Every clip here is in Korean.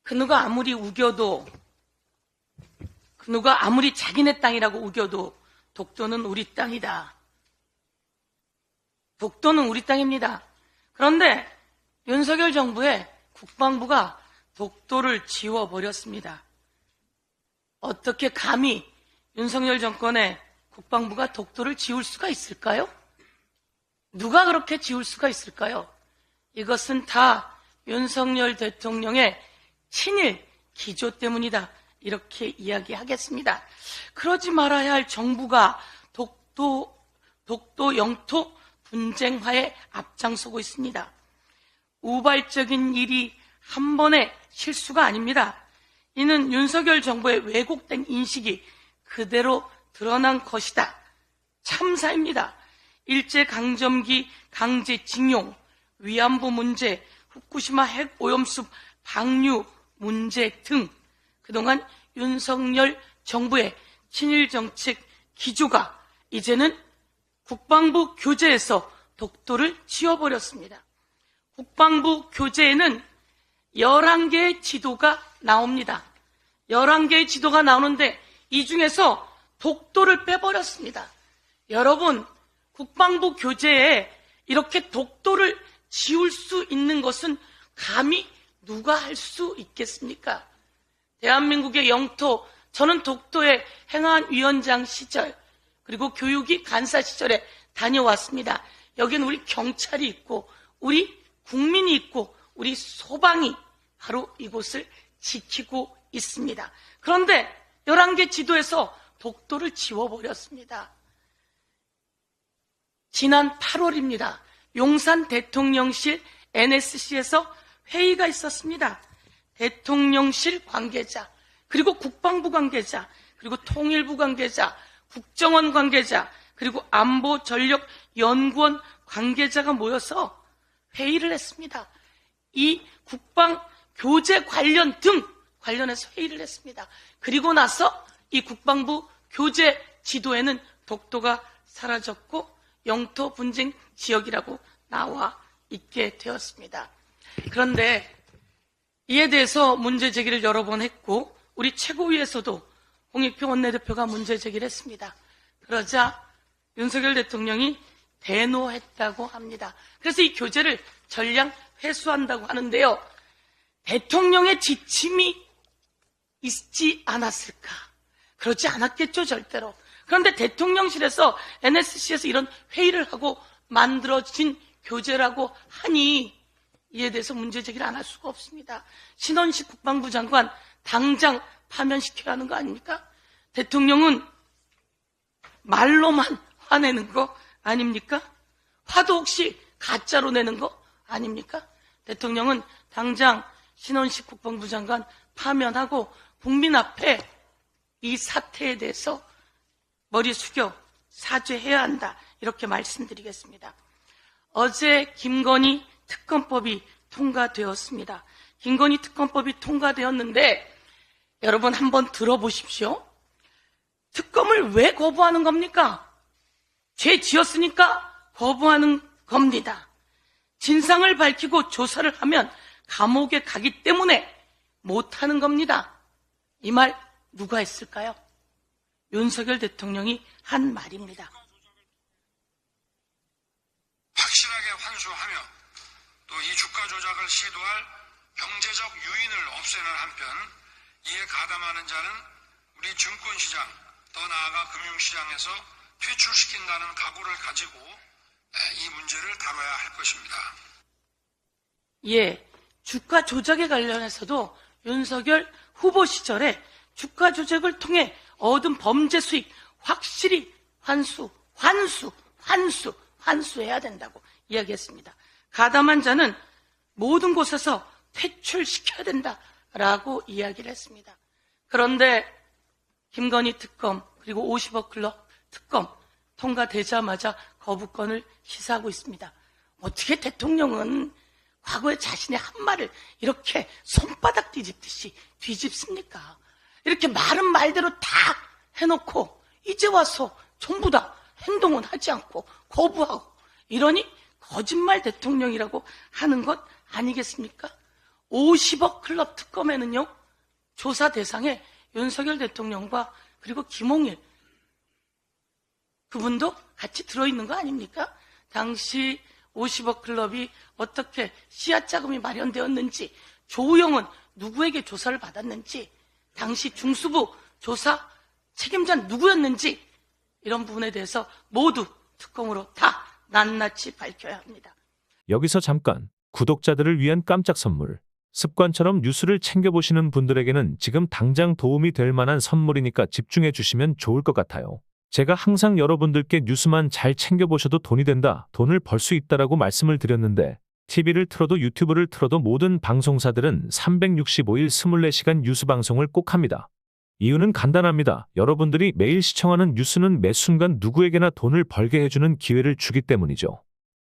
그 누가 아무리 우겨도, 그 누가 아무리 자기네 땅이라고 우겨도 독도는 우리 땅이다. 독도는 우리 땅입니다. 그런데 윤석열 정부의 국방부가 독도를 지워버렸습니다. 어떻게 감히 윤석열 정권의 국방부가 독도를 지울 수가 있을까요? 누가 그렇게 지울 수가 있을까요? 이것은 다 윤석열 대통령의 친일 기조 때문이다. 이렇게 이야기하겠습니다. 그러지 말아야 할 정부가 독도 영토 분쟁화에 앞장서고 있습니다. 우발적인 일이 한 번의 실수가 아닙니다. 이는 윤석열 정부의 왜곡된 인식이 그대로 드러난 것이다. 참사입니다. 일제강점기 강제징용, 위안부 문제, 후쿠시마 핵오염수 방류 문제 등 그동안 윤석열 정부의 친일정책 기조가 이제는 국방부 교재에서 독도를 지워버렸습니다. 국방부 교재에는 11개의 지도가 나옵니다. 11개의 지도가 나오는데 이 중에서 독도를 빼버렸습니다. 여러분, 국방부 교재에 이렇게 독도를 지울 수 있는 것은 감히 누가 할 수 있겠습니까? 대한민국의 영토, 저는 독도에 행안위원장 시절 그리고 교육위 간사 시절에 다녀왔습니다. 여기는 우리 경찰이 있고 우리 국민이 있고 우리 소방이 바로 이곳을 지키고 있습니다. 그런데 11개 지도에서 독도를 지워버렸습니다. 지난 8월입니다. 용산 대통령실 NSC에서 회의가 있었습니다. 대통령실 관계자, 그리고 국방부 관계자, 그리고 통일부 관계자, 국정원 관계자, 그리고 안보전력연구원 관계자가 모여서 회의를 했습니다. 이 국방 교재 관련해서 회의를 했습니다. 그리고 나서 이 국방부 교재 지도에는 독도가 사라졌고 영토 분쟁 지역이라고 나와 있게 되었습니다. 그런데 이에 대해서 문제 제기를 여러 번 했고 우리 최고위에서도 홍익표 원내대표가 문제 제기를 했습니다. 그러자 윤석열 대통령이 대노했다고 합니다. 그래서 이 교재를 전량 회수한다고 하는데요. 대통령의 지침이 있지 않았을까? 그렇지 않았겠죠, 절대로. 그런데 대통령실에서 NSC에서 이런 회의를 하고 만들어진 교재라고 하니 이에 대해서 문제 제기를 안 할 수가 없습니다. 신원식 국방부 장관 당장 파면시켜야 하는 거 아닙니까? 대통령은 말로만 화내는 거 아닙니까? 화도 혹시 가짜로 내는 거 아닙니까? 대통령은 당장 신원식 국방부 장관 파면하고 국민 앞에 이 사태에 대해서 머리 숙여 사죄해야 한다. 이렇게 말씀드리겠습니다. 어제 김건희 특검법이 통과되었습니다. 김건희 특검법이 통과되었는데 여러분 한번 들어보십시오. 특검을 왜 거부하는 겁니까? 죄 지었으니까 거부하는 겁니다. 진상을 밝히고 조사를 하면 감옥에 가기 때문에 못하는 겁니다. 이 말 누가 했을까요? 윤석열 대통령이 한 말입니다. 확실하게 환수하며 또 이 주가 조작을 시도할 경제적 유인을 없애는 한편 이에 가담하는 자는 우리 증권시장 더 나아가 금융시장에서 퇴출시킨다는 각오를 가지고 이 문제를 다뤄야 할 것입니다. 예, 주가 조작에 관련해서도 윤석열 후보 시절에 주가 조작을 통해 얻은 범죄 수익 확실히 환수해야 된다고 이야기했습니다. 가담한 자는 모든 곳에서 퇴출시켜야 된다라고 이야기를 했습니다. 그런데 김건희 특검 그리고 50억 클럽 특검 통과되자마자 거부권을 시사하고 있습니다. 어떻게 대통령은 과거에 자신의 한 말을 이렇게 손바닥 뒤집듯이 뒤집습니까? 이렇게 말은 말대로 다 해놓고 이제 와서 전부 다 행동은 하지 않고 거부하고 이러니 거짓말 대통령이라고 하는 것 아니겠습니까? 50억 클럽 특검에는요, 조사 대상에 윤석열 대통령과 그리고 김홍일 그분도 같이 들어있는 거 아닙니까? 당시 50억 클럽이 어떻게 씨앗 자금이 마련되었는지, 조우영은 누구에게 조사를 받았는지, 당시 중수부 조사 책임자는 누구였는지, 이런 부분에 대해서 모두 특검으로 다 낱낱이 밝혀야 합니다. 여기서 잠깐 구독자들을 위한 깜짝 선물. 습관처럼 뉴스를 챙겨보시는 분들에게는 지금 당장 도움이 될 만한 선물이니까 집중해 주시면 좋을 것 같아요. 제가 항상 여러분들께 뉴스만 잘 챙겨보셔도 돈이 된다, 돈을 벌 수 있다라고 말씀을 드렸는데, TV를 틀어도 유튜브를 틀어도 모든 방송사들은 365일 24시간 뉴스 방송을 꼭 합니다. 이유는 간단합니다. 여러분들이 매일 시청하는 뉴스는 매 순간 누구에게나 돈을 벌게 해주는 기회를 주기 때문이죠.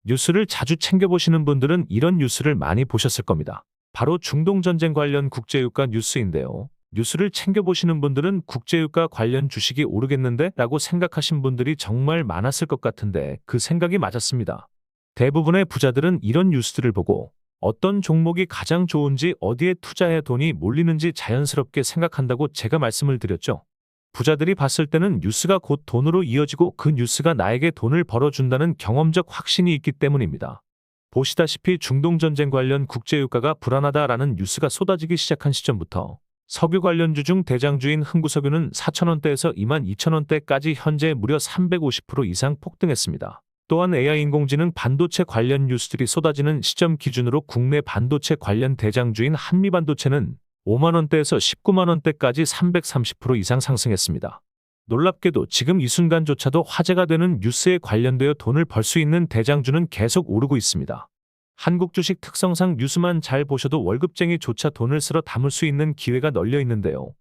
뉴스를 자주 챙겨보시는 분들은 이런 뉴스를 많이 보셨을 겁니다. 바로 중동전쟁 관련 국제유가 뉴스인데요. 뉴스를 챙겨보시는 분들은 국제유가 관련 주식이 오르겠는데? 라고 생각하신 분들이 정말 많았을 것 같은데 그 생각이 맞았습니다. 대부분의 부자들은 이런 뉴스들을 보고 어떤 종목이 가장 좋은지, 어디에 투자해 돈이 몰리는지 자연스럽게 생각한다고 제가 말씀을 드렸죠. 부자들이 봤을 때는 뉴스가 곧 돈으로 이어지고 그 뉴스가 나에게 돈을 벌어준다는 경험적 확신이 있기 때문입니다. 보시다시피 중동전쟁 관련 국제유가가 불안하다라는 뉴스가 쏟아지기 시작한 시점부터 석유 관련주 중 대장주인 흥구석유는 4,000원대에서 22,000원대까지 현재 무려 350% 이상 폭등했습니다. 또한 AI 인공지능 반도체 관련 뉴스들이 쏟아지는 시점 기준으로 국내 반도체 관련 대장주인 한미반도체는 5만원대에서 19만원대까지 330% 이상 상승했습니다. 놀랍게도 지금 이 순간조차도 화제가 되는 뉴스에 관련되어 돈을 벌 수 있는 대장주는 계속 오르고 있습니다. 한국 주식 특성상 뉴스만 잘 보셔도 월급쟁이조차 돈을 쓸어 담을 수 있는 기회가 널려 있는데요.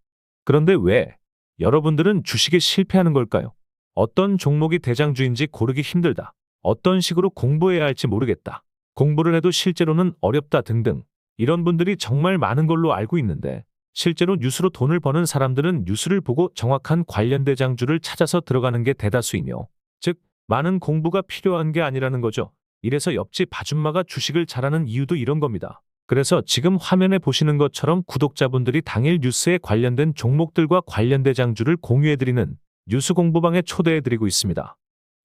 그런데 왜 여러분들은 주식에 실패하는 걸까요? 어떤 종목이 대장주인지 고르기 힘들다. 어떤 식으로 공부해야 할지 모르겠다. 공부를 해도 실제로는 어렵다 등등. 이런 분들이 정말 많은 걸로 알고 있는데, 실제로 뉴스로 돈을 버는 사람들은 뉴스를 보고 정확한 관련 대장주를 찾아서 들어가는 게 대다수이며, 즉 많은 공부가 필요한 게 아니라는 거죠. 이래서 옆집 아줌마가 주식을 잘하는 이유도 이런 겁니다. 그래서 지금 화면에 보시는 것처럼 구독자분들이 당일 뉴스에 관련된 종목들과 관련 대장주를 공유해드리는 뉴스 공부방에 초대해드리고 있습니다.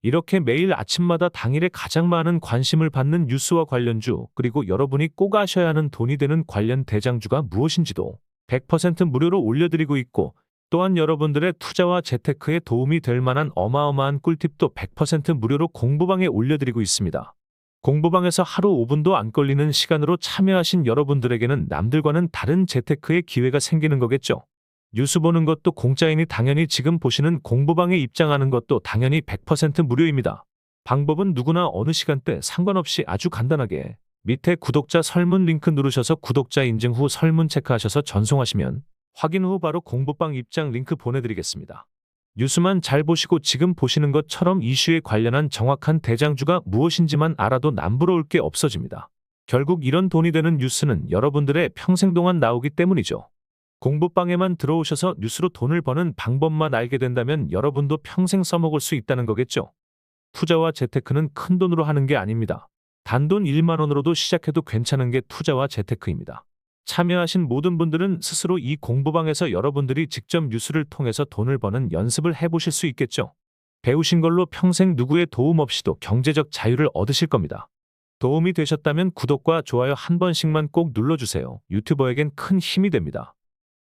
이렇게 매일 아침마다 당일에 가장 많은 관심을 받는 뉴스와 관련주, 그리고 여러분이 꼭 아셔야 하는 돈이 되는 관련 대장주가 무엇인지도 100% 무료로 올려드리고 있고, 또한 여러분들의 투자와 재테크에 도움이 될 만한 어마어마한 꿀팁도 100% 무료로 공부방에 올려드리고 있습니다. 공부방에서 하루 5분도 안 걸리는 시간으로 참여하신 여러분들에게는 남들과는 다른 재테크의 기회가 생기는 거겠죠. 뉴스 보는 것도 공짜이니 당연히 지금 보시는 공부방에 입장하는 것도 당연히 100% 무료입니다. 방법은 누구나 어느 시간대 상관없이 아주 간단하게 밑에 구독자 설문 링크 누르셔서 구독자 인증 후 설문 체크하셔서 전송하시면 확인 후 바로 공부방 입장 링크 보내드리겠습니다. 뉴스만 잘 보시고 지금 보시는 것처럼 이슈에 관련한 정확한 대장주가 무엇인지만 알아도 남부러울 게 없어집니다. 결국 이런 돈이 되는 뉴스는 여러분들의 평생 동안 나오기 때문이죠. 공부방에만 들어오셔서 뉴스로 돈을 버는 방법만 알게 된다면 여러분도 평생 써먹을 수 있다는 거겠죠. 투자와 재테크는 큰 돈으로 하는 게 아닙니다. 단돈 1만 원으로도 시작해도 괜찮은 게 투자와 재테크입니다. 참여하신 모든 분들은 스스로 이 공부방에서 여러분들이 직접 뉴스를 통해서 돈을 버는 연습을 해보실 수 있겠죠. 배우신 걸로 평생 누구의 도움 없이도 경제적 자유를 얻으실 겁니다. 도움이 되셨다면 구독과 좋아요 한 번씩만 꼭 눌러주세요. 유튜버에겐 큰 힘이 됩니다.